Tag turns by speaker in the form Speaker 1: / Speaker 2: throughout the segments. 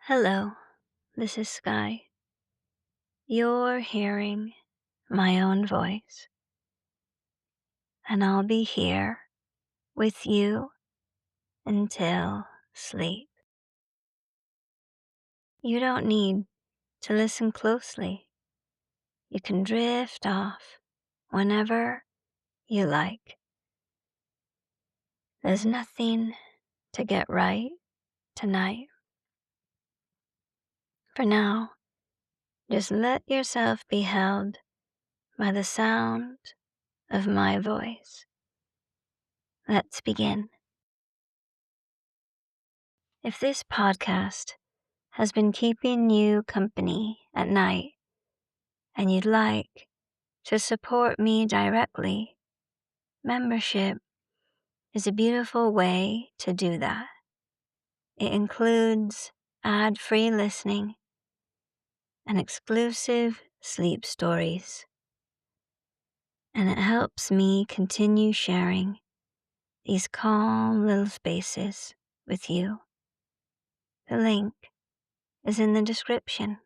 Speaker 1: Hello, this is Sky. You're hearing my own voice, and I'll be here with you until sleep. You don't need to listen closely. You can drift off whenever you like. There's nothing to get right tonight. For now, just let yourself be held by the sound of my voice. Let's begin. If this podcast has been keeping you company at night and you'd like to support me directly, membership is a beautiful way to do that. It includes ad-free listening and exclusive sleep stories, and it helps me continue sharing these calm little spaces with you. The link is in the description.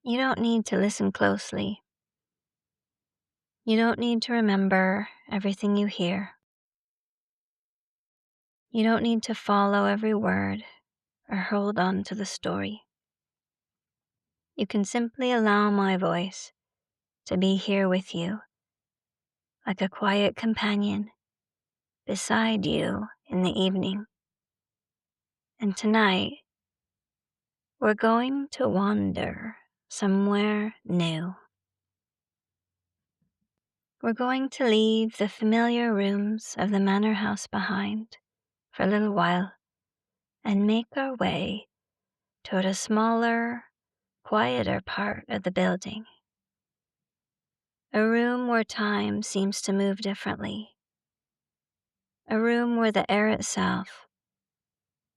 Speaker 1: You don't need to listen closely. You don't need to remember everything you hear. You don't need to follow every word or hold on to the story. You can simply allow my voice to be here with you, like a quiet companion beside you in the evening. And tonight, we're going to wander somewhere new. We're going to leave the familiar rooms of the manor house behind for a little while and make our way toward a smaller, quieter part of the building. A room where time seems to move differently. A room where the air itself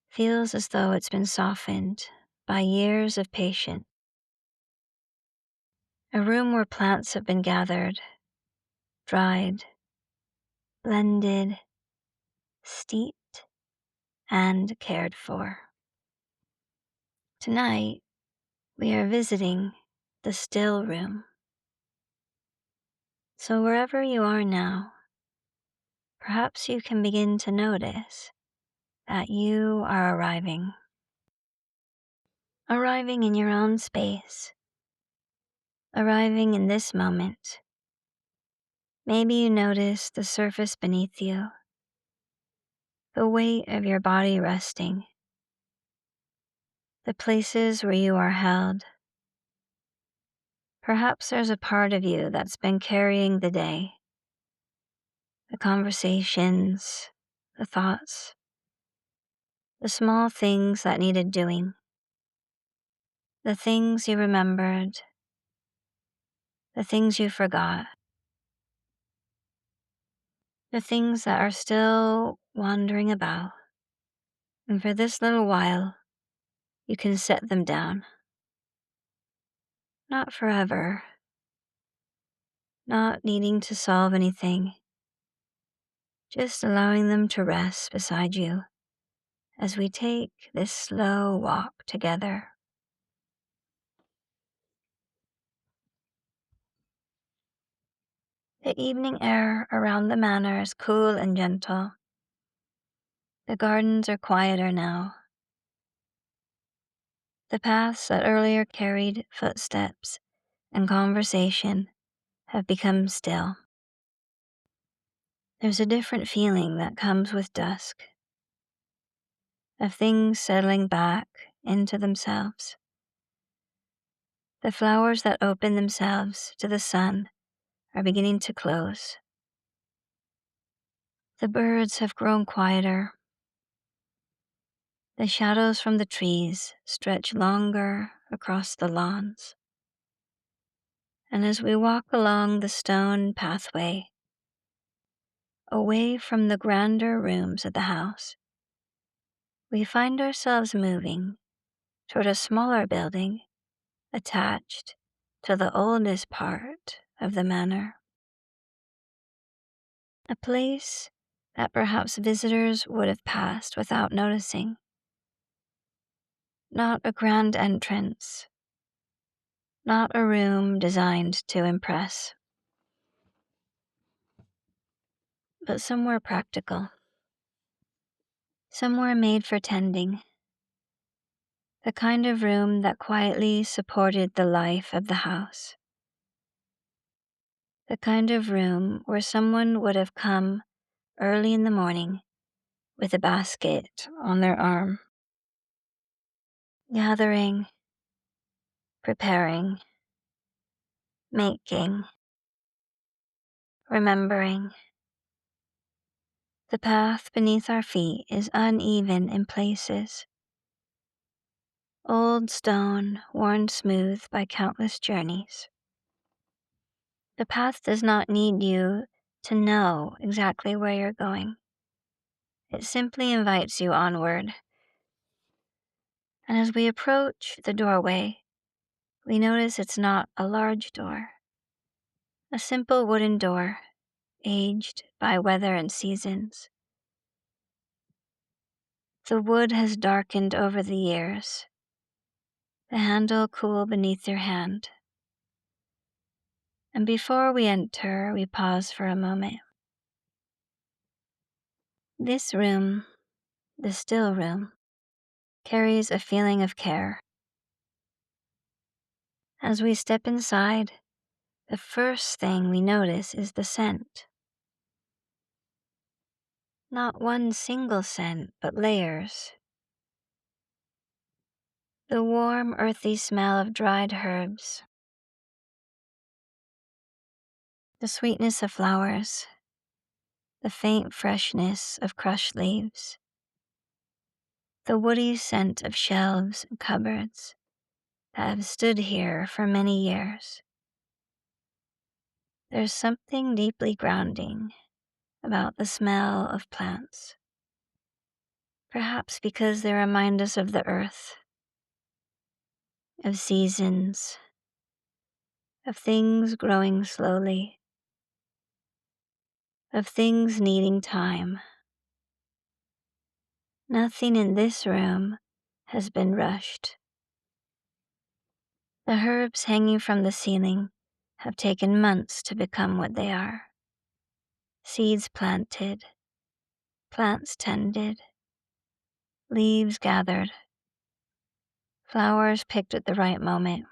Speaker 1: feels as though it's been softened by years of patience. A room where plants have been gathered, dried, blended, steeped, and cared for. Tonight, we are visiting the still room. So wherever you are now, perhaps you can begin to notice that you are arriving in your own space, arriving in this moment. Maybe you notice the surface beneath you, the weight of your body resting, the places where you are held. Perhaps there's a part of you that's been carrying the day, the conversations, the thoughts, the small things that needed doing, the things you remembered, the things you forgot, the things that are still wandering about. And for this little while, you can set them down. Not forever, not needing to solve anything, just allowing them to rest beside you as we take this slow walk together. The evening air around the manor is cool and gentle. The gardens are quieter now. The paths that earlier carried footsteps and conversation have become still. There's a different feeling that comes with dusk, of things settling back into themselves. The flowers that open themselves to the sun are beginning to close. The birds have grown quieter. The shadows from the trees stretch longer across the lawns. And as we walk along the stone pathway, away from the grander rooms of the house, we find ourselves moving toward a smaller building attached to the oldest part of the manor. A place that perhaps visitors would have passed without noticing, Not a grand entrance, not a room designed to impress, but somewhere practical, somewhere made for tending, the kind of room that quietly supported the life of the house, the kind of room where someone would have come early in the morning with a basket on their arm, gathering, preparing, making, remembering. The path beneath our feet is uneven in places. Old stone, worn smooth by countless journeys. The path does not need you to know exactly where you're going. It simply invites you onward. And as we approach the doorway, we notice it's not a large door. A simple wooden door, aged by weather and seasons. The wood has darkened over the years, the handle cool beneath your hand. And before we enter, we pause for a moment. This room, the still room, carries a feeling of care. As we step inside, the first thing we notice is the scent. Not one single scent, but layers. The warm, earthy smell of dried herbs. The sweetness of flowers. The faint freshness of crushed leaves. The woody scent of shelves and cupboards that have stood here for many years. There's something deeply grounding about the smell of plants. Perhaps because they remind us of the earth, of seasons, of things growing slowly, of things needing time. Nothing in this room has been rushed. The herbs hanging from the ceiling have taken months to become what they are. Seeds planted, plants tended, leaves gathered, flowers picked at the right moment,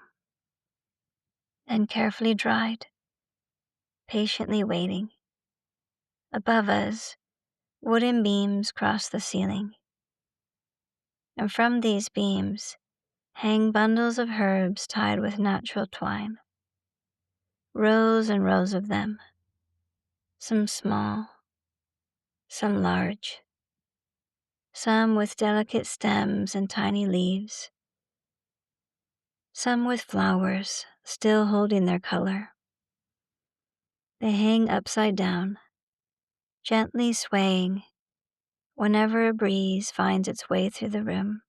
Speaker 1: and carefully dried, patiently waiting. Above us, wooden beams cross the ceiling, and from these beams hang bundles of herbs tied with natural twine. Rows and rows of them, some small, some large, some with delicate stems and tiny leaves, some with flowers still holding their color. They hang upside down, gently swaying whenever a breeze finds its way through the room.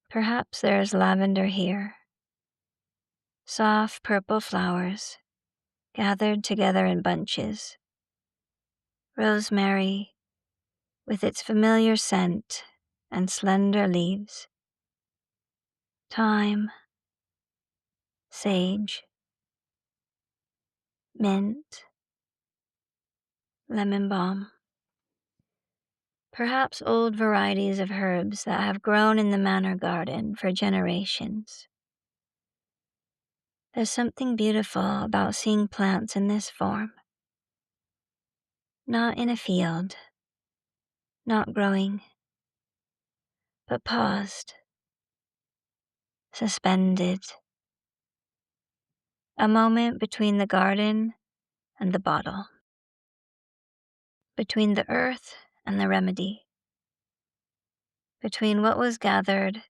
Speaker 1: Perhaps there is lavender here, soft purple flowers gathered together in bunches, rosemary with its familiar scent and slender leaves, thyme, sage, mint, lemon balm. Perhaps old varieties of herbs that have grown in the manor garden for generations. There's something beautiful about seeing plants in this form. Not in a field, not growing, but paused, suspended. A moment between the garden and the bottle. Between the earth and the remedy. Between what was gathered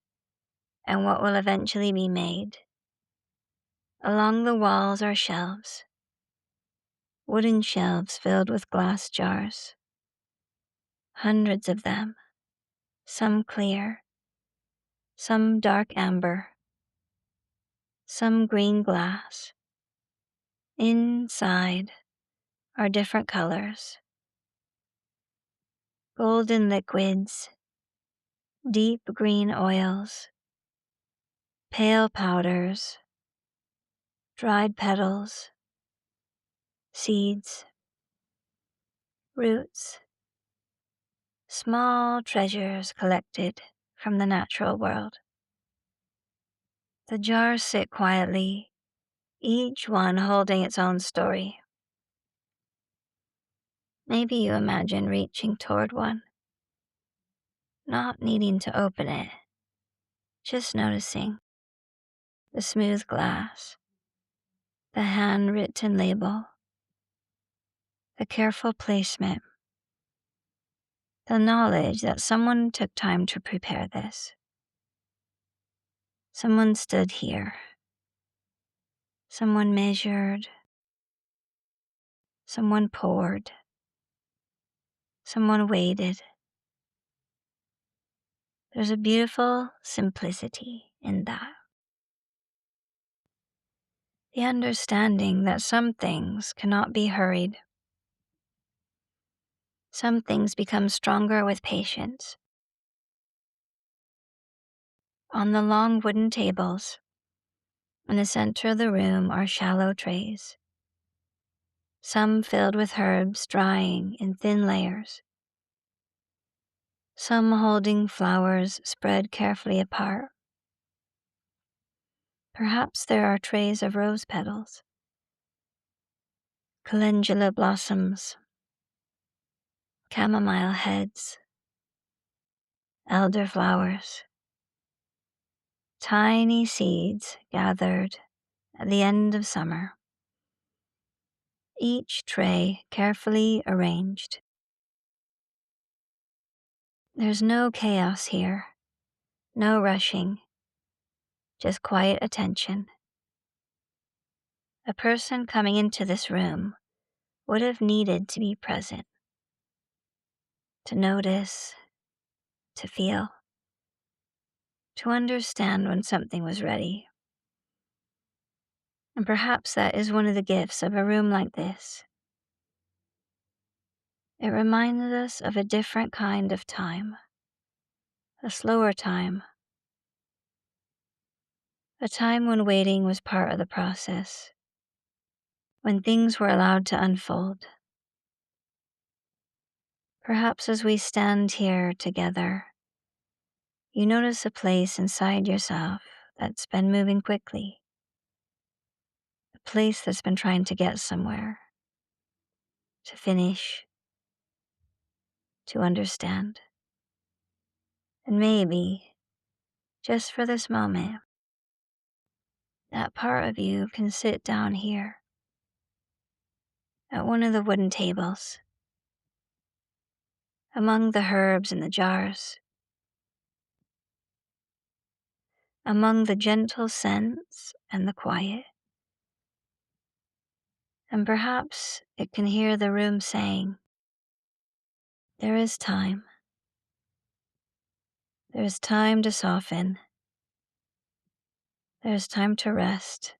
Speaker 1: and what will eventually be made. Along the walls are shelves. Wooden shelves filled with glass jars. Hundreds of them, some clear, some dark amber, some green glass. Inside are different colors. Golden liquids, deep green oils, pale powders, dried petals, seeds, roots, small treasures collected from the natural world. The jars sit quietly, each one holding its own story. Maybe you imagine reaching toward one, not needing to open it, just noticing the smooth glass, the handwritten label, the careful placement, the knowledge that someone took time to prepare this. Someone stood here. Someone measured. Someone poured. Someone waited. There's a beautiful simplicity in that. The understanding that some things cannot be hurried. Some things become stronger with patience. On the long wooden tables, in the center of the room are shallow trays, some filled with herbs drying in thin layers, some holding flowers spread carefully apart. Perhaps there are trays of rose petals, calendula blossoms, chamomile heads, elderflowers, tiny seeds gathered at the end of summer, each tray carefully arranged. There's no chaos here, no rushing, just quiet attention. A person coming into this room would have needed to be present, to notice, to feel, to understand when something was ready. And perhaps that is one of the gifts of a room like this. It reminds us of a different kind of time, a slower time, a time when waiting was part of the process, when things were allowed to unfold. Perhaps as we stand here together, you notice a place inside yourself that's been moving quickly, a place that's been trying to get somewhere, to finish, to understand. And maybe, just for this moment, that part of you can sit down here at one of the wooden tables, among the herbs in the jars, among the gentle scents and the quiet. And perhaps it can hear the room saying, there is time. There's time to soften. There's time to rest.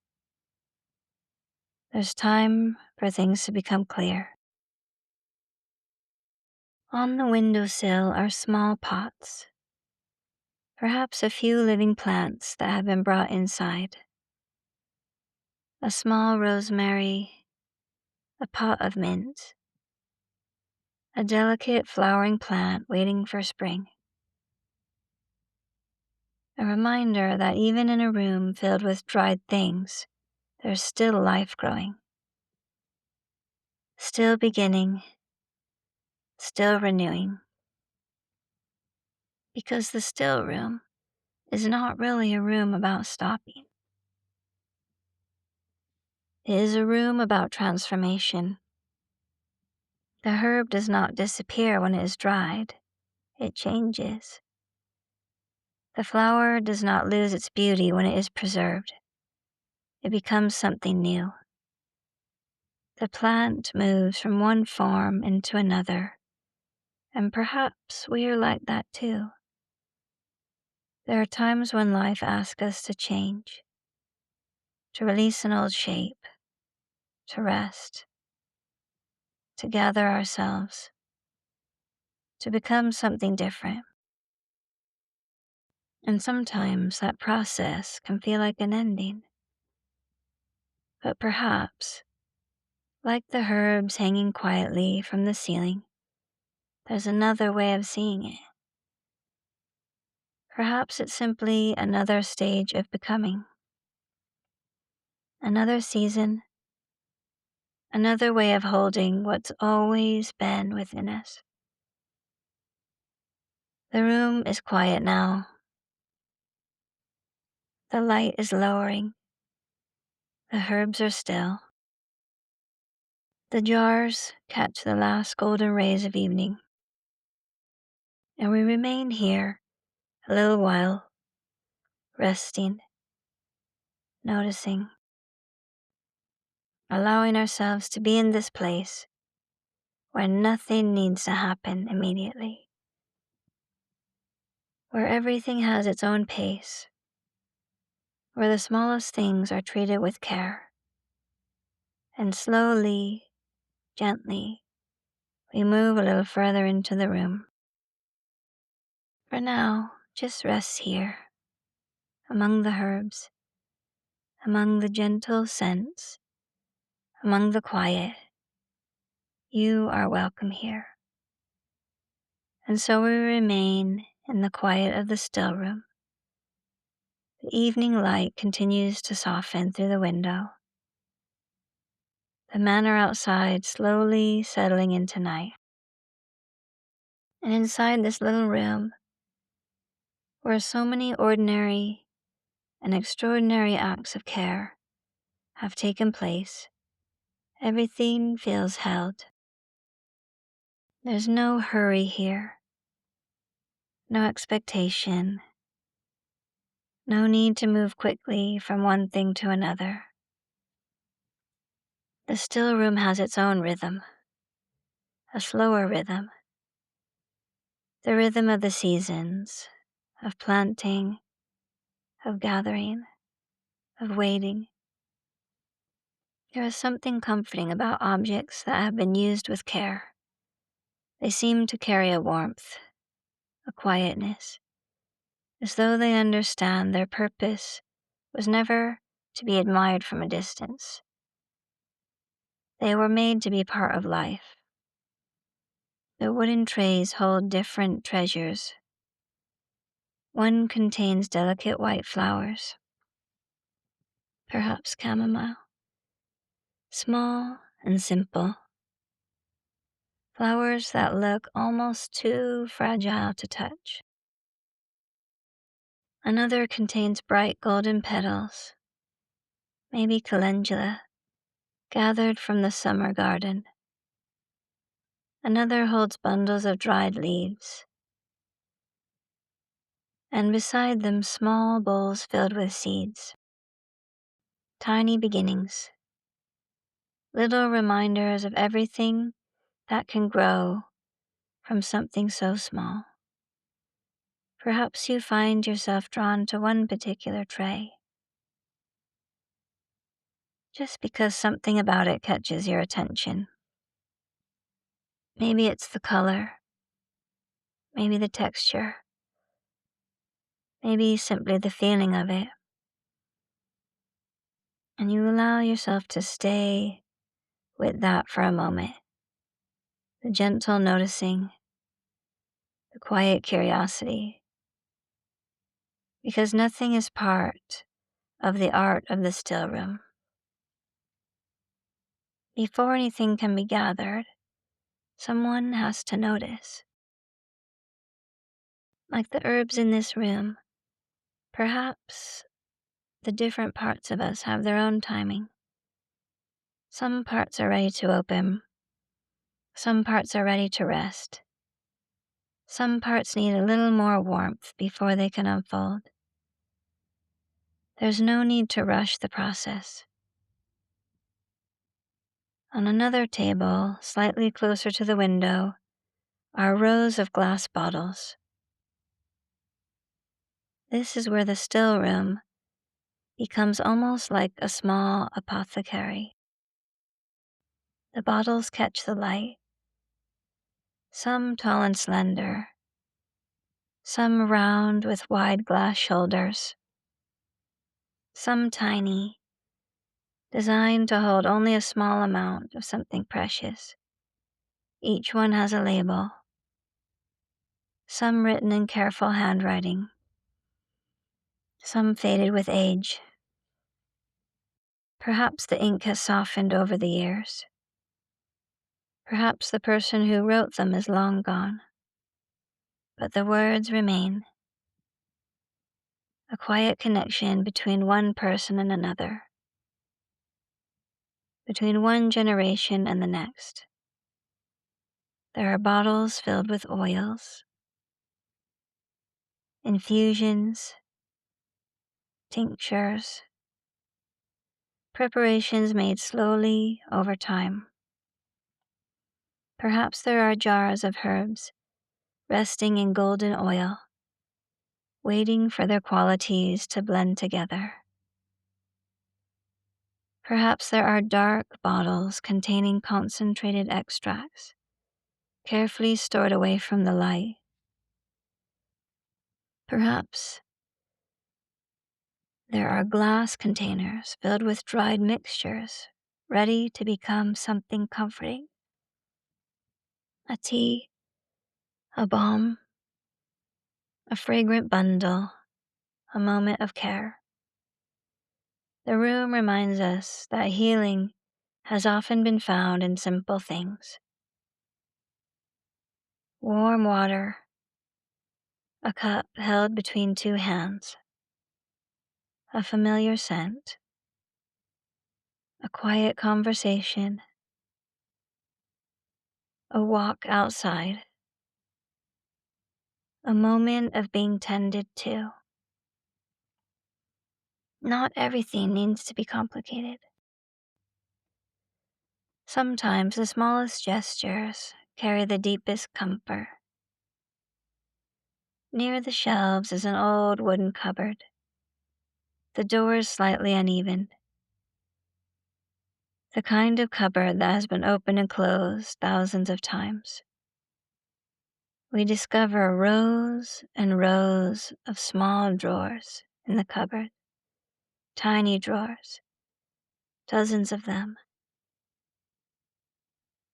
Speaker 1: There's time for things to become clear. On the windowsill are small pots, perhaps a few living plants that have been brought inside. A small rosemary, a pot of mint, a delicate flowering plant waiting for spring. A reminder that even in a room filled with dried things, there's still life growing, still beginning, still renewing. Because the still room is not really a room about stopping. It is a room about transformation. The herb does not disappear when it is dried, it changes. The flower does not lose its beauty when it is preserved, it becomes something new. The plant moves from one form into another, and perhaps we are like that too. There are times when life asks us to change, to release an old shape, to rest, to gather ourselves, to become something different. And sometimes that process can feel like an ending. But perhaps, like the herbs hanging quietly from the ceiling, there's another way of seeing it. Perhaps it's simply another stage of becoming, another season, another way of holding what's always been within us. The room is quiet now. The light is lowering. The herbs are still. The jars catch the last golden rays of evening. And we remain here a little while, resting, noticing, allowing ourselves to be in this place where nothing needs to happen immediately, where everything has its own pace, where the smallest things are treated with care. And slowly, gently, we move a little further into the room. For now, just rest here, among the herbs, among the gentle scents, among the quiet. You are welcome here. And so we remain in the quiet of the still room. The evening light continues to soften through the window. The manor outside slowly settling into night. And inside this little room, where so many ordinary and extraordinary acts of care have taken place, everything feels held. There's no hurry here, no expectation, no need to move quickly from one thing to another. The still room has its own rhythm, a slower rhythm, the rhythm of the seasons, of planting, of gathering, of waiting. There is something comforting about objects that have been used with care. They seem to carry a warmth, a quietness, as though they understand their purpose was never to be admired from a distance. They were made to be part of life. The wooden trays hold different treasures. One contains delicate white flowers, perhaps chamomile, small and simple. Flowers that look almost too fragile to touch. Another contains bright golden petals, maybe calendula, gathered from the summer garden. Another holds bundles of dried leaves, and beside them small bowls filled with seeds. Tiny beginnings, little reminders of everything that can grow from something so small. Perhaps you find yourself drawn to one particular tray, just because something about it catches your attention. Maybe it's the color, maybe the texture, maybe simply the feeling of it. And you allow yourself to stay with that for a moment. The gentle noticing, the quiet curiosity. Because nothing is part of the art of the still room. Before anything can be gathered, someone has to notice. Like the herbs in this room, perhaps the different parts of us have their own timing. Some parts are ready to open. Some parts are ready to rest. Some parts need a little more warmth before they can unfold. There's no need to rush the process. On another table, slightly closer to the window, are rows of glass bottles. This is where the still room becomes almost like a small apothecary. The bottles catch the light, some tall and slender, some round with wide glass shoulders, some tiny, designed to hold only a small amount of something precious. Each one has a label, some written in careful handwriting, some faded with age. Perhaps the ink has softened over the years. Perhaps the person who wrote them is long gone. But the words remain, a quiet connection between one person and another, between one generation and the next. There are bottles filled with oils, infusions, tinctures, preparations made slowly over time. Perhaps there are jars of herbs resting in golden oil, waiting for their qualities to blend together. Perhaps there are dark bottles containing concentrated extracts, carefully stored away from the light. Perhaps there are glass containers filled with dried mixtures, ready to become something comforting. A tea, a balm, a fragrant bundle, a moment of care. The room reminds us that healing has often been found in simple things. Warm water, a cup held between two hands, a familiar scent, a quiet conversation, a walk outside, a moment of being tended to. Not everything needs to be complicated. Sometimes the smallest gestures carry the deepest comfort. Near the shelves is an old wooden cupboard, the doors slightly uneven. The kind of cupboard that has been opened and closed thousands of times. We discover rows and rows of small drawers in the cupboard, tiny drawers, dozens of them,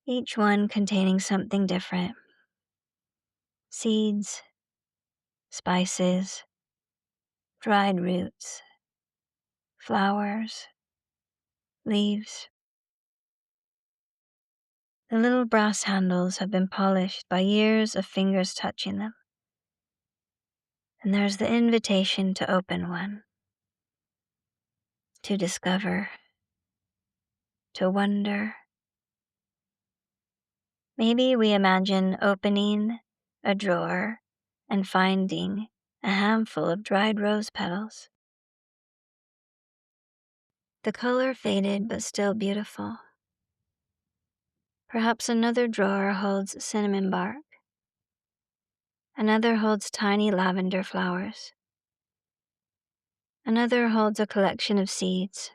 Speaker 1: each one containing something different. Seeds, spices, dried roots, flowers, leaves. The little brass handles have been polished by years of fingers touching them. And there's the invitation to open one, to discover, to wonder. Maybe we imagine opening a drawer and finding a handful of dried rose petals. The color faded but still beautiful. Perhaps another drawer holds cinnamon bark. Another holds tiny lavender flowers. Another holds a collection of seeds,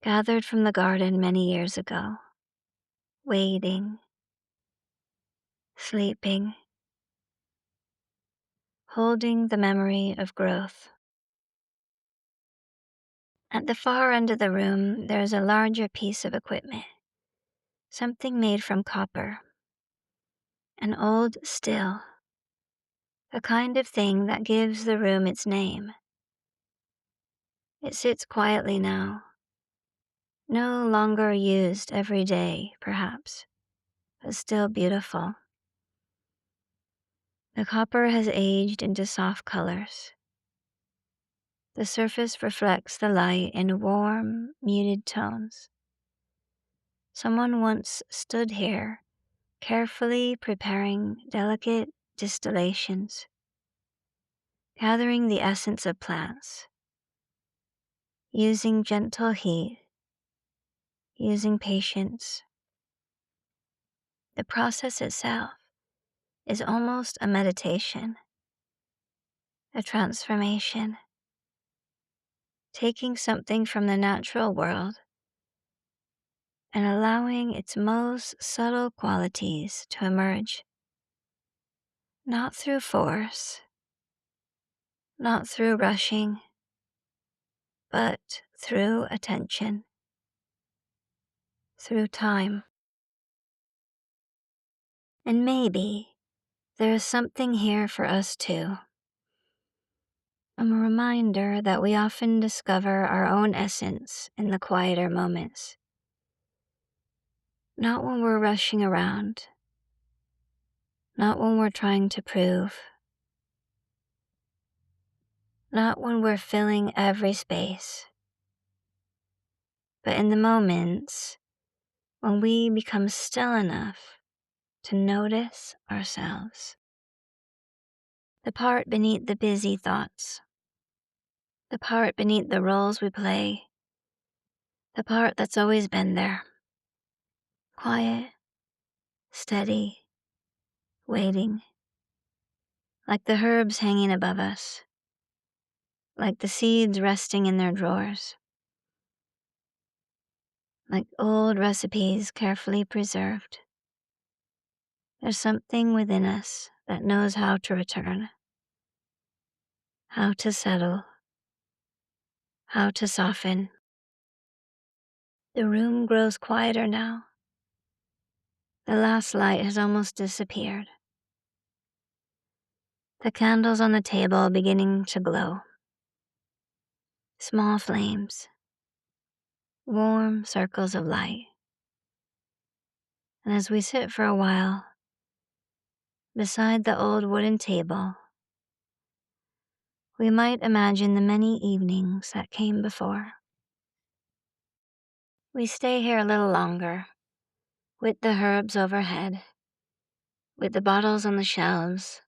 Speaker 1: gathered from the garden many years ago, waiting, sleeping, holding the memory of growth. At the far end of the room, there is a larger piece of equipment, something made from copper, an old still, the kind of thing that gives the room its name. It sits quietly now, no longer used every day, perhaps, but still beautiful. The copper has aged into soft colors. The surface reflects the light in warm, muted tones. Someone once stood here, carefully preparing delicate distillations, gathering the essence of plants, using gentle heat, using patience. The process itself is almost a meditation, a transformation, taking something from the natural world and allowing its most subtle qualities to emerge, not through force, not through rushing, but through attention, through time. And maybe there is something here for us too. A reminder that we often discover our own essence in the quieter moments. Not when we're rushing around, not when we're trying to prove, not when we're filling every space, but in the moments when we become still enough to notice ourselves. The part beneath the busy thoughts, the part beneath the roles we play, the part that's always been there, quiet, steady, waiting, like the herbs hanging above us, like the seeds resting in their drawers, like old recipes carefully preserved. There's something within us that knows how to return, how to settle, how to soften. The room grows quieter now. The last light has almost disappeared. The candles on the table beginning to glow. Small flames, warm circles of light. And as we sit for a while beside the old wooden table, we might imagine the many evenings that came before. We stay here a little longer, with the herbs overhead, with the bottles on the shelves,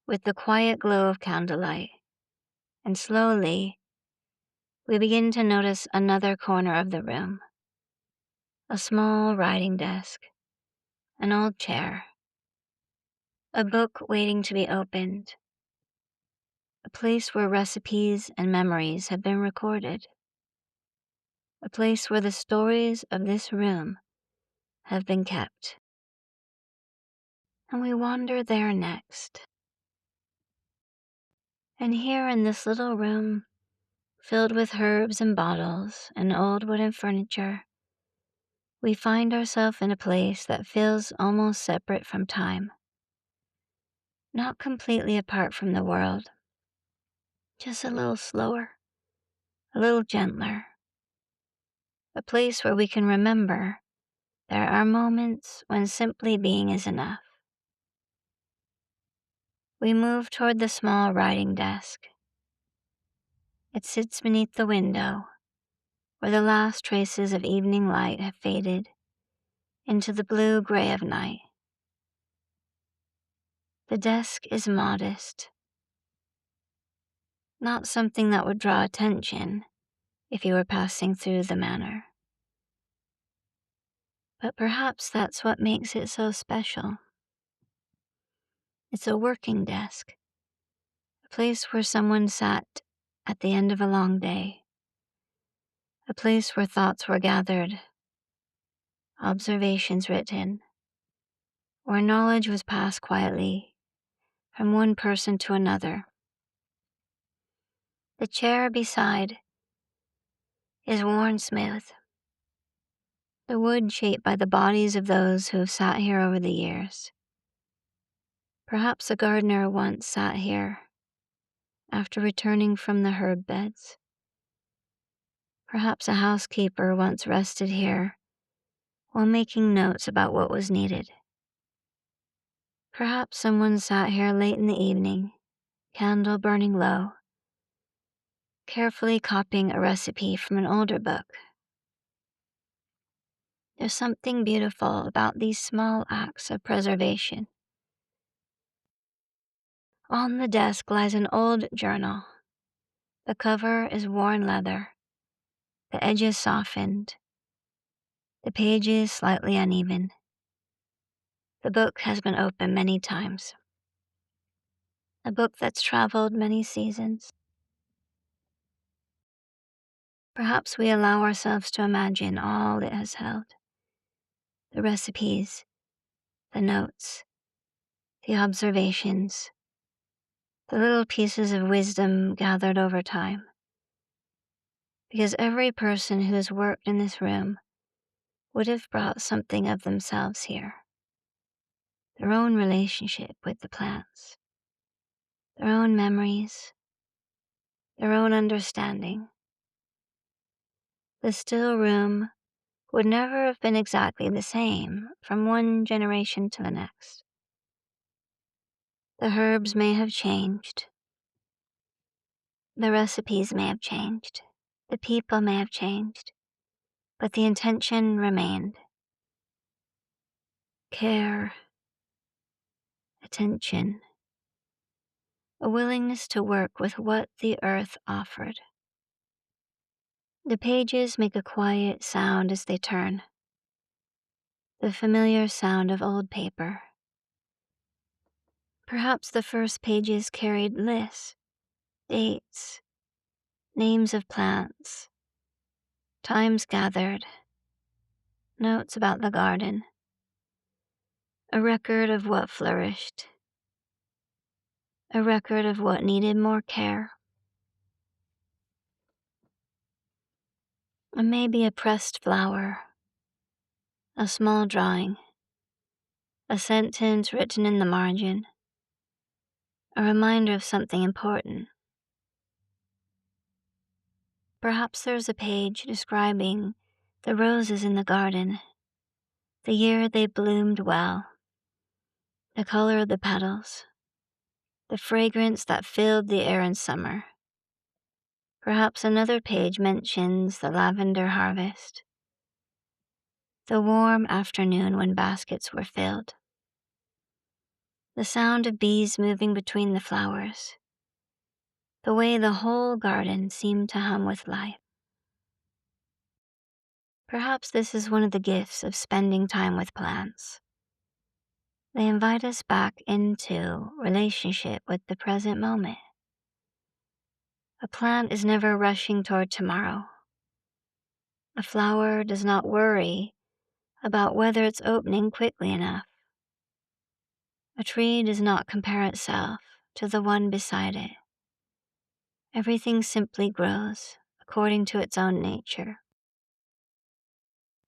Speaker 1: with the quiet glow of candlelight, and slowly we begin to notice another corner of the room, a small writing desk, an old chair, a book waiting to be opened, a place where recipes and memories have been recorded, a place where the stories of this room have been kept. And we wander there next. And here in this little room, filled with herbs and bottles and old wooden furniture, we find ourselves in a place that feels almost separate from time. Not completely apart from the world, just a little slower, a little gentler. A place where we can remember there are moments when simply being is enough. We move toward the small writing desk. It sits beneath the window, where the last traces of evening light have faded into the blue-gray of night. The desk is modest, not something that would draw attention if you were passing through the manor. But perhaps that's what makes it so special. It's a working desk, a place where someone sat at the end of a long day, a place where thoughts were gathered, observations written, where knowledge was passed quietly from one person to another. The chair beside is worn smooth, the wood shaped by the bodies of those who have sat here over the years. Perhaps a gardener once sat here after returning from the herb beds. Perhaps a housekeeper once rested here while making notes about what was needed. Perhaps someone sat here late in the evening, candle burning low, carefully copying a recipe from an older book. There's something beautiful about these small acts of preservation. On the desk lies an old journal. The cover is worn leather, the edges softened, the pages slightly uneven. The book has been opened many times. A book that's traveled many seasons. Perhaps we allow ourselves to imagine all it has held. The recipes, the notes, the observations, the little pieces of wisdom gathered over time. Because every person who has worked in this room would have brought something of themselves here. Their own relationship with the plants, their own memories, their own understanding. The still room would never have been exactly the same from one generation to the next. The herbs may have changed. The recipes may have changed. The people may have changed. But the intention remained. Care, attention, a willingness to work with what the earth offered. The pages make a quiet sound as they turn, the familiar sound of old paper. Perhaps the first pages carried lists, dates, names of plants, times gathered, notes about the garden, a record of what flourished, a record of what needed more care. And maybe a pressed flower, a small drawing, a sentence written in the margin, a reminder of something important. Perhaps there's a page describing the roses in the garden, the year they bloomed well, the color of the petals, the fragrance that filled the air in summer. Perhaps another page mentions the lavender harvest, the warm afternoon when baskets were filled, the sound of bees moving between the flowers, the way the whole garden seemed to hum with life. Perhaps this is one of the gifts of spending time with plants. They invite us back into relationship with the present moment. A plant is never rushing toward tomorrow. A flower does not worry about whether it's opening quickly enough. A tree does not compare itself to the one beside it. Everything simply grows according to its own nature.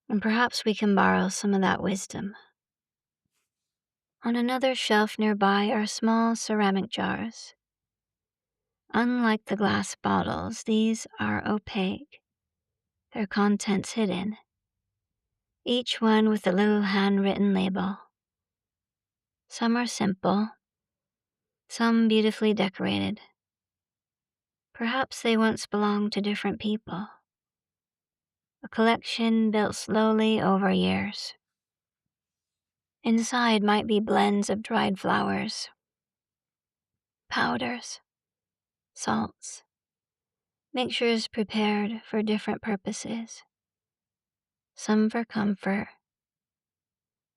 Speaker 1: And perhaps we can borrow some of that wisdom. On another shelf nearby are small ceramic jars. Unlike the glass bottles, these are opaque, their contents hidden, each one with a little handwritten label. Some are simple, some beautifully decorated. Perhaps they once belonged to different people. A collection built slowly over years. Inside might be blends of dried flowers, powders, salts, mixtures prepared for different purposes. Some for comfort,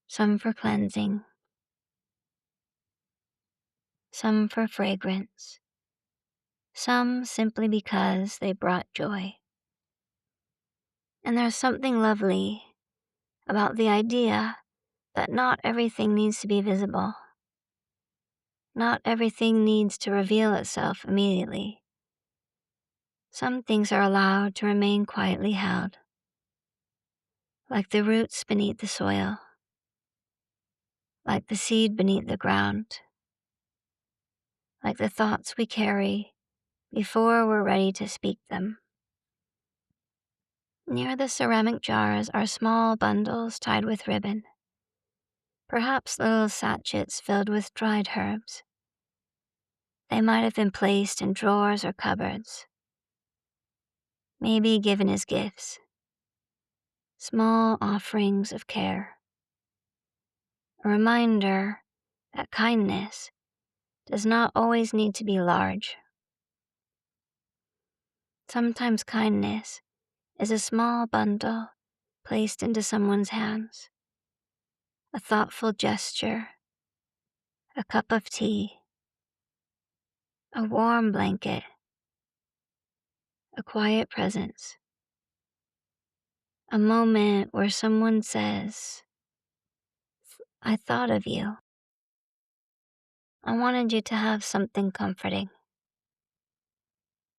Speaker 1: some for cleansing, some for fragrance, some simply because they brought joy. And there's something lovely about the idea that not everything needs to be visible. Not everything needs to reveal itself immediately. Some things are allowed to remain quietly held, like the roots beneath the soil, like the seed beneath the ground, like the thoughts we carry before we're ready to speak them. Near the ceramic jars are small bundles tied with ribbon, perhaps little sachets filled with dried herbs. They might have been placed in drawers or cupboards, maybe given as gifts, small offerings of care. A reminder that kindness does not always need to be large. Sometimes kindness is a small bundle placed into someone's hands, a thoughtful gesture, a cup of tea, a warm blanket, a quiet presence, a moment where someone says, "I thought of you." I wanted you to have something comforting.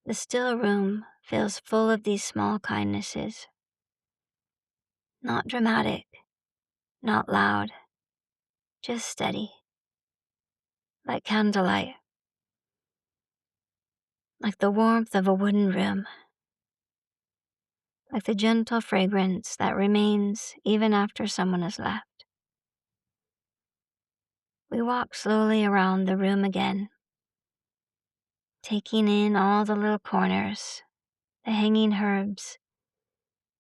Speaker 1: The still room feels full of these small kindnesses. Not dramatic, not loud, just steady, like candlelight, like the warmth of a wooden room, like the gentle fragrance that remains even after someone has left. We walk slowly around the room again, taking in all the little corners, the hanging herbs,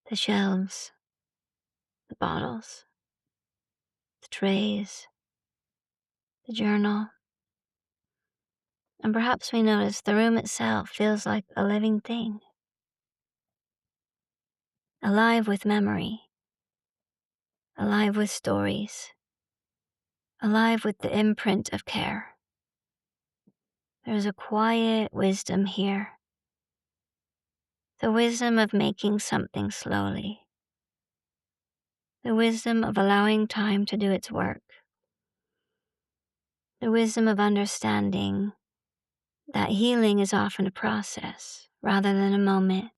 Speaker 1: the shelves, the bottles, the trays, the journal. And perhaps we notice the room itself feels like a living thing, alive with memory, alive with stories, alive with the imprint of care. There's a quiet wisdom here, the wisdom of making something slowly, the wisdom of allowing time to do its work, the wisdom of understanding that healing is often a process rather than a moment.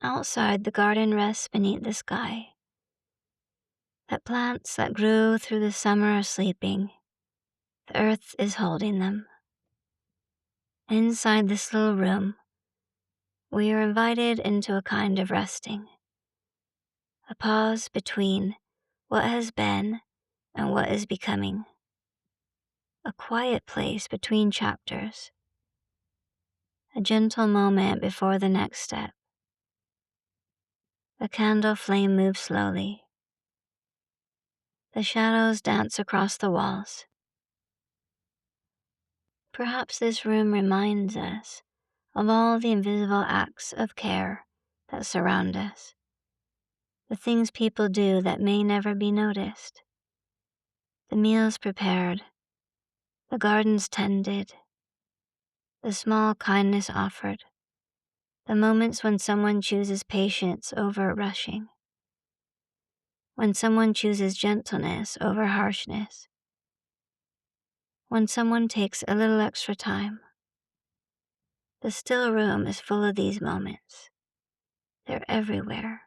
Speaker 1: Outside, the garden rests beneath the sky, that plants that grew through the summer are sleeping. The earth is holding them. Inside this little room, we are invited into a kind of resting, a pause between what has been and what is becoming, a quiet place between chapters, a gentle moment before the next step. The candle flame moves slowly. The shadows dance across the walls. Perhaps this room reminds us of all the invisible acts of care that surround us, the things people do that may never be noticed, the meals prepared, the gardens tended, the small kindness offered, the moments when someone chooses patience over rushing, when someone chooses gentleness over harshness, when someone takes a little extra time. The still room is full of these moments. They're everywhere.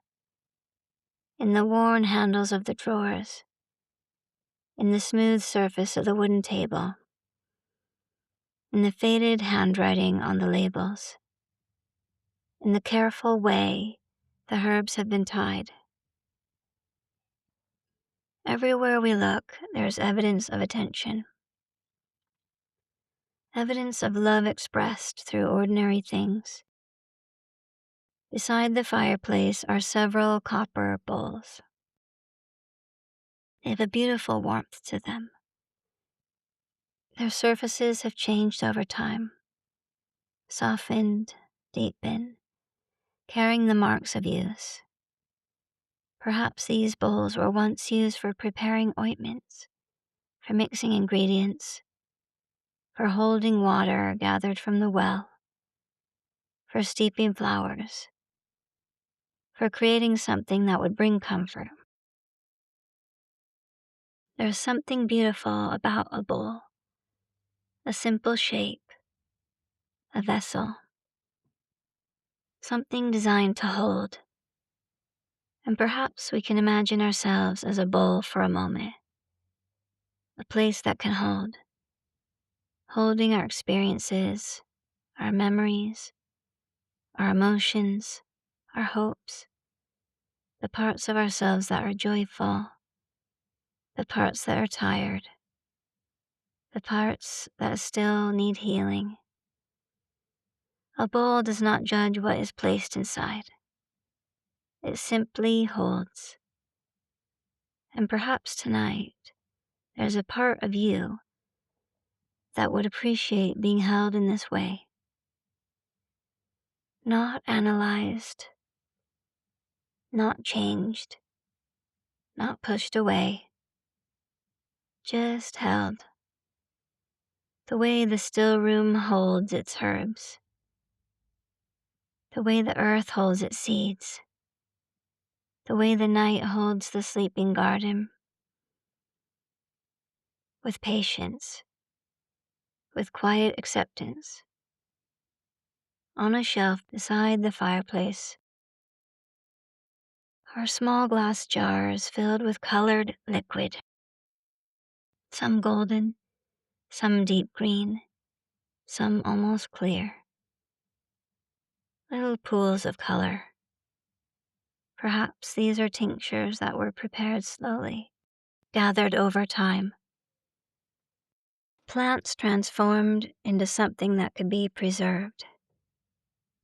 Speaker 1: In the worn handles of the drawers, in the smooth surface of the wooden table, in the faded handwriting on the labels, in the careful way the herbs have been tied. Everywhere we look, there's evidence of attention, evidence of love expressed through ordinary things. Beside the fireplace are several copper bowls. They have a beautiful warmth to them. Their surfaces have changed over time, softened, deepened, carrying the marks of use. Perhaps these bowls were once used for preparing ointments, for mixing ingredients, for holding water gathered from the well, for steeping flowers, for creating something that would bring comfort. There's something beautiful about a bowl, a simple shape, a vessel, something designed to hold. And perhaps we can imagine ourselves as a bowl for a moment, a place that can hold, holding our experiences, our memories, our emotions, our hopes, the parts of ourselves that are joyful, the parts that are tired, the parts that still need healing. A bowl does not judge what is placed inside. It simply holds. And perhaps tonight, there's a part of you that would appreciate being held in this way. Not analyzed, not changed, not pushed away, just held. The way the still room holds its herbs, the way the earth holds its seeds, the way the night holds the sleeping garden. with patience, with quiet acceptance. On a shelf beside the fireplace are small glass jars filled with colored liquid, some golden, some deep green, some almost clear. Little pools of color. Perhaps these are tinctures that were prepared slowly, gathered over time. Plants transformed into something that could be preserved.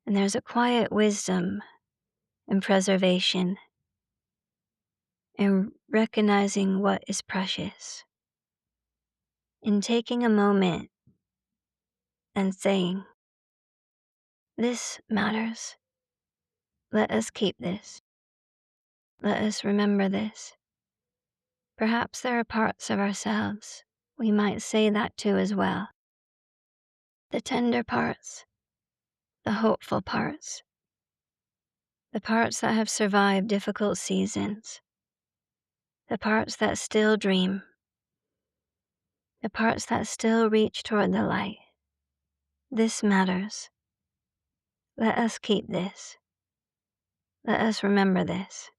Speaker 1: And there's a quiet wisdom in preservation, in recognizing what is precious, in taking a moment and saying, "This matters. Let us keep this. Let us remember this." Perhaps there are parts of ourselves we might say that to as well. The tender parts, the hopeful parts, the parts that have survived difficult seasons, the parts that still dream, the parts that still reach toward the light. This matters. Let us keep this. Let us remember this.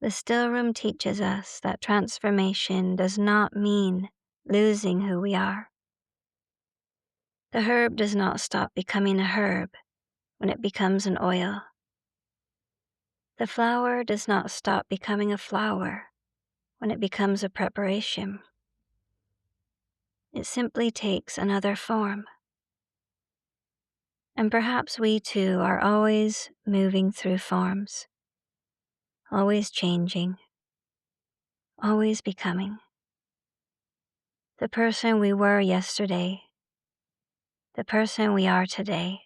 Speaker 1: The still room teaches us that transformation does not mean losing who we are. The herb does not stop becoming a herb when it becomes an oil. The flower does not stop becoming a flower when it becomes a preparation. It simply takes another form. And perhaps we too are always moving through forms, always changing, always becoming. The person we were yesterday, the person we are today,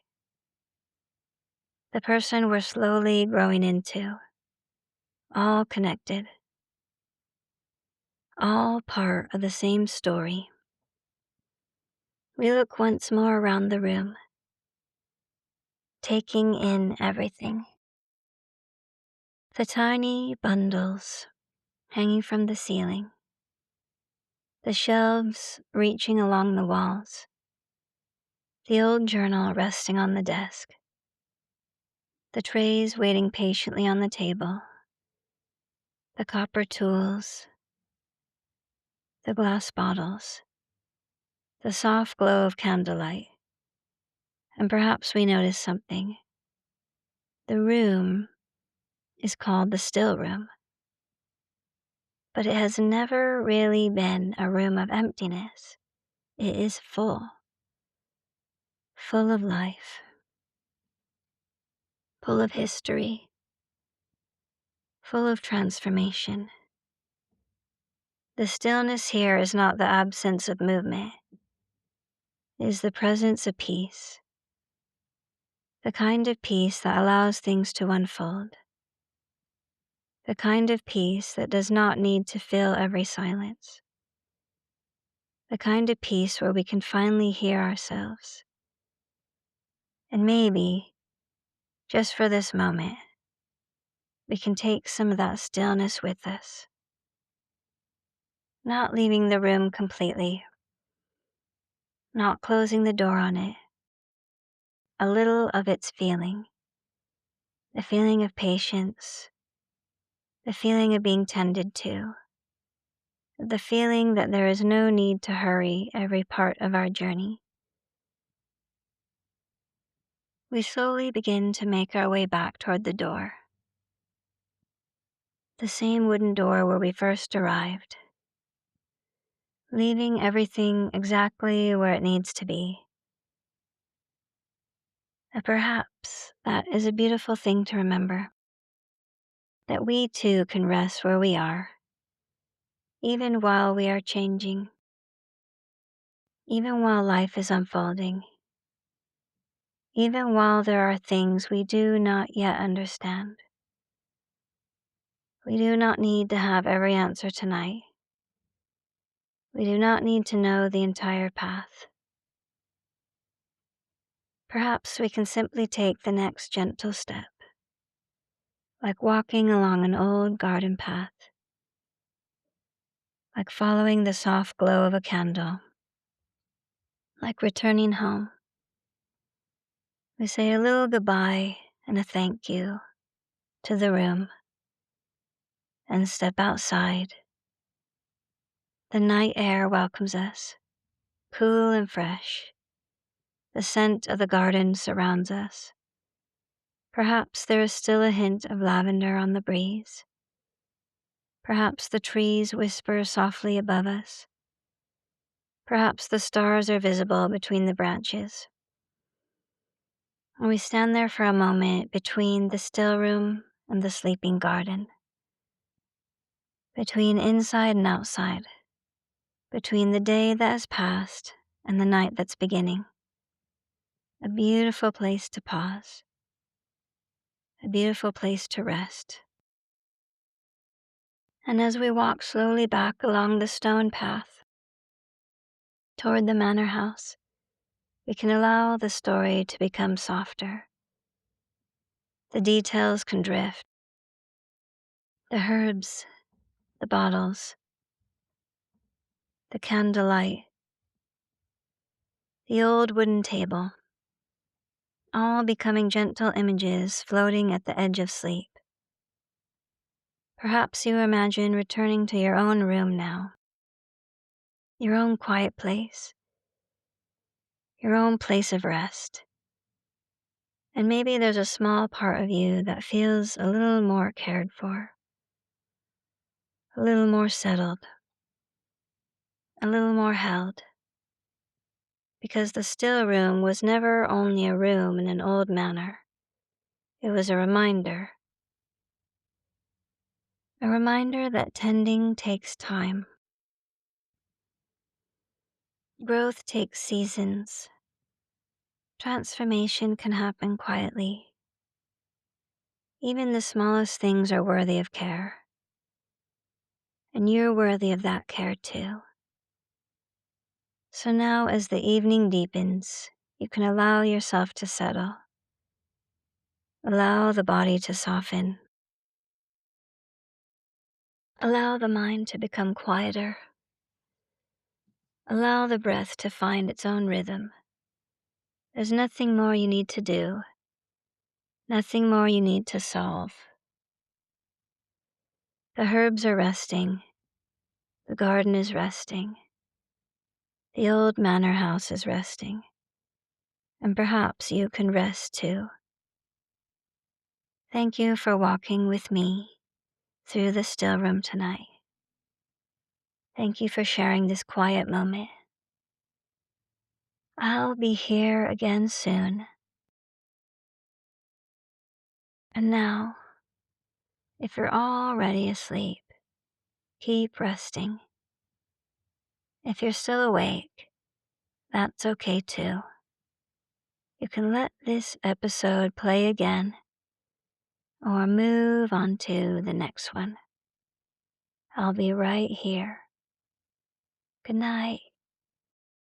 Speaker 1: the person we're slowly growing into, all connected, all part of the same story. We look once more around the room, taking in everything. The tiny bundles hanging from the ceiling, the shelves reaching along the walls, the old journal resting on the desk, the trays waiting patiently on the table, the copper tools, the glass bottles, the soft glow of candlelight. And perhaps we notice something. The room is called the still room, but it has never really been a room of emptiness. It is full of life, full of history, full of transformation. The stillness here is not the absence of movement. It is the presence of peace, the kind of peace that allows things to unfold, the kind of peace that does not need to fill every silence, the kind of peace where we can finally hear ourselves. And maybe, just for this moment, we can take some of that stillness with us, not leaving the room completely, not closing the door on it. A little of its feeling, the feeling of patience, the feeling of being tended to, the feeling that there is no need to hurry every part of our journey. We slowly begin to make our way back toward the door. The same wooden door where we first arrived, leaving everything exactly where it needs to be. And perhaps that is a beautiful thing to remember, that we too can rest where we are, even while we are changing, even while life is unfolding, even while there are things we do not yet understand. We do not need to have every answer tonight. We do not need to know the entire path. Perhaps we can simply take the next gentle step, like walking along an old garden path, like following the soft glow of a candle, like returning home. We say a little goodbye and a thank you to the room and step outside. The night air welcomes us, cool and fresh. The scent of the garden surrounds us. Perhaps there is still a hint of lavender on the breeze. Perhaps the trees whisper softly above us. Perhaps the stars are visible between the branches. And we stand there for a moment between the still room and the sleeping garden, between inside and outside, between the day that has passed and the night that's beginning. A beautiful place to pause, a beautiful place to rest. And as we walk slowly back along the stone path toward the manor house, we can allow the story to become softer. The details can drift. The herbs, the bottles, the candlelight, the old wooden table, all becoming gentle images floating at the edge of sleep. Perhaps you imagine returning to your own room now, your own quiet place, your own place of rest. And maybe there's a small part of you that feels a little more cared for, a little more settled, a little more held. Because the still room was never only a room in an old manor. It was a reminder that tending takes time. Growth takes seasons. Transformation can happen quietly. Even the smallest things are worthy of care. And you're worthy of that care too. So now, as the evening deepens, you can allow yourself to settle. Allow the body to soften. Allow the mind to become quieter. Allow the breath to find its own rhythm. There's nothing more you need to do, nothing more you need to solve. The herbs are resting, the garden is resting, the old manor house is resting, and perhaps you can rest too. Thank you for walking with me through the still room tonight. Thank you for sharing this quiet moment. I'll be here again soon. And now, if you're already asleep, keep resting. If you're still awake, that's okay too. You can let this episode play again or move on to the next one. I'll be right here. Good night.